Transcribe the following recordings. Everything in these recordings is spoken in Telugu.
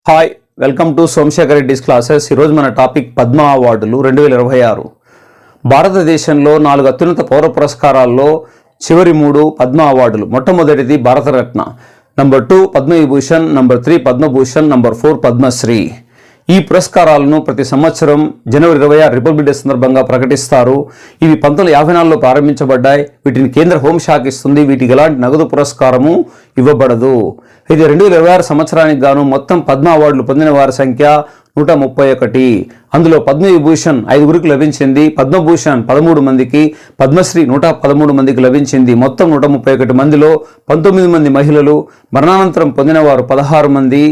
Hi, welcome to Somashekar Reddy's classes. ఈరోజు మన టాపిక్ పద్మ అవార్డులు 2026. భారతదేశంలో 4 అత్యున్నత పౌర పురస్కారాల్లో చివరి 3 పద్మ అవార్డులు. మొట్టమొదటిది Bharat Ratna, number 2 Padma Vibhushan, number 3 Padma Bhushan, number 4 Padma Shri. ఈ పురస్కారాలను ప్రతి సంవత్సరం జనవరి 26 రిపబ్లిక్ డే సందర్భంగా ప్రకటిస్తారు. ఇవి 1954లో ప్రారంభించబడ్డాయి. వీటిని కేంద్ర హోంశాఖ ఇస్తుంది. వీటికి ఎలాంటి నగదు పురస్కారము ఇవ్వబడదు. అయితే 2026 సంవత్సరానికి గాను మొత్తం పద్మ అవార్డులు పొందిన వారి సంఖ్య 131. అందులో పద్మవిభూషణ్ 5 లభించింది, పద్మభూషణ్ 13 మందికి, పద్మశ్రీ 113 మందికి లభించింది. మొత్తం 131 మందిలో 19 మంది మహిళలు, మరణానంతరం పొందిన వారు 16 మంది,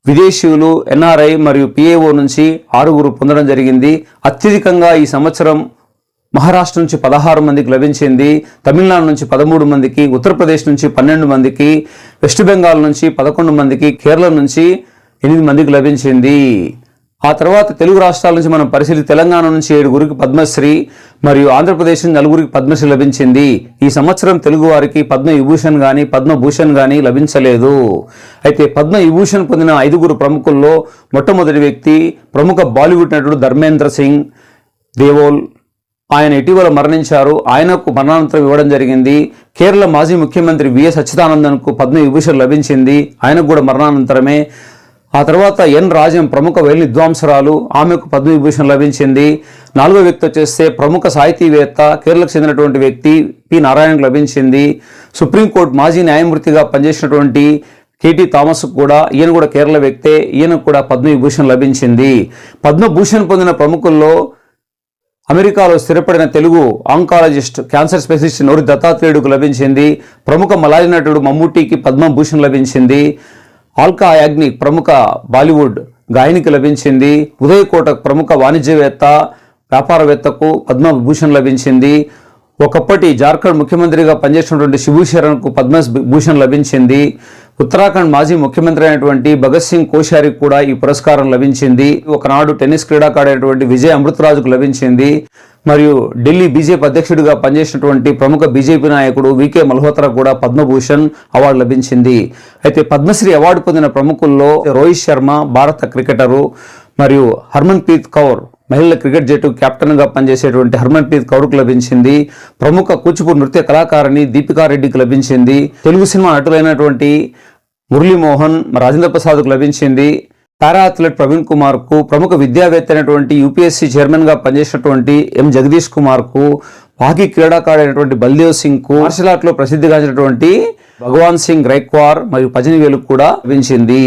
విదేశీయులు, ఎన్ఆర్ఐ మరియు పిఏఓ నుంచి 6 పొందడం జరిగింది. అత్యధికంగా ఈ సంవత్సరం మహారాష్ట్ర నుంచి 16 మందికి లభించింది, తమిళనాడు నుంచి 13 మందికి, ఉత్తరప్రదేశ్ నుంచి 12 మందికి, వెస్ట్ బెంగాల్ నుంచి 11 మందికి, కేరళ నుంచి 8 మందికి లభించింది. ఆ తర్వాత తెలుగు రాష్ట్రాల నుంచి మనం పరిశీలి తెలంగాణ నుంచి 7 పద్మశ్రీ మరియు ఆంధ్రప్రదేశ్ నుంచి 4 పద్మశ్రీ లభించింది. ఈ సంవత్సరం తెలుగు వారికి పద్మవిభూషణ్ కానీ పద్మభూషణ్ కానీ లభించలేదు. అయితే పద్మవిభూషణ్ పొందిన 5 ప్రముఖుల్లో మొట్టమొదటి వ్యక్తి ప్రముఖ బాలీవుడ్ నటుడు ధర్మేంద్ర సింగ్ దేవోల్. ఆయన ఇటీవల మరణించారు. ఆయనకు మరణానంతరం ఇవ్వడం జరిగింది. కేరళ మాజీ ముఖ్యమంత్రి విఎస్ అచ్యుతానందన్కు పద్మవిభూషణ్ లభించింది. ఆయనకు కూడా మరణానంతరమే. ఆ తర్వాత ఎన్ రాజం ప్రముఖ వైలిన్ విద్వాంసరాలు, ఆమెకు పద్మవిభూషణ్ లభించింది. 4వ వ్యక్తి వచ్చేస్తే ప్రముఖ సాహితీవేత్త కేరళకు చెందినటువంటి వ్యక్తి పి నారాయణకు లభించింది. సుప్రీంకోర్టు మాజీ న్యాయమూర్తిగా పనిచేసినటువంటి కేటీ థామస్ కూడా, ఈయన కూడా కేరళ వ్యక్తే, ఈయనకు కూడా పద్మవిభూషణ్ లభించింది. పద్మభూషణ్ పొందిన ప్రముఖుల్లో అమెరికాలో స్థిరపడిన Telugu oncologist cancer specialist Nori దత్తాత్రేయుడుకు లభించింది. ప్రముఖ మలయాళీ నటుడు మమ్ముట్టికి పద్మభూషణ్ లభించింది. ఆల్కా యాగ్నిక్ ప్రముఖ బాలీవుడ్ గాయనికి లభించింది. ఉదయ్ కోటక్ ప్రముఖ వాణిజ్యవేత్త వ్యాపారవేత్తకు పద్మభూషణ్ లభించింది. ఒకప్పటి జార్ఖండ్ ముఖ్యమంత్రిగా పనిచేసినటువంటి శిబు శరణ్కు పద్మభూషణ్ లభించింది. ఉత్తరాఖండ్ మాజీ ముఖ్యమంత్రి అయినటువంటి భగత్ సింగ్ కోశ్యారికి కూడా ఈ పురస్కారం లభించింది. ఒకనాడు టెన్నిస్ క్రీడాకారైనటువంటి విజయ్ అమృతరాజుకు లభించింది. మరియు ఢిల్లీ బీజేపీ అధ్యక్షుడిగా పనిచేసినటువంటి ప్రముఖ బీజేపీ నాయకుడు వికే మల్హోత్రా కూడా పద్మభూషణ్ అవార్డు లభించింది. అయితే పద్మశ్రీ అవార్డు పొందిన ప్రముఖుల్లో రోహిత్ శర్మ భారత క్రికెటరు, మరియు హర్మన్ప్రీత్ కౌర్ మహిళల క్రికెట్ జట్టు కెప్టెన్గా పనిచేసేటువంటి హర్మన్ప్రీత్ కౌర్కు లభించింది. ప్రముఖ కూచిపూడి నృత్య కళాకారిణి దీపికా రెడ్డికి లభించింది. తెలుగు సినిమా నటులైనటువంటి మురళీమోహన్ రాజేంద్ర ప్రసాద్కు లభించింది. పారా అథ్లెట్ ప్రవీణ్ కుమార్కు, ప్రముఖ విద్యావేత్త అయినటువంటి యూపీఎస్సీ చైర్మన్గా పనిచేసినటువంటి ఎం జగదీష్ కుమార్కు, హాకీ క్రీడాకారుడైనటువంటి బల్దేవ్ సింగ్కు, మార్షల్ ఆర్ట్లో ప్రసిద్ధిగాంచినటువంటి భగవాన్ సింగ్ గైక్వాడ్ మరియు పజనివేలుకు కూడా లభించింది.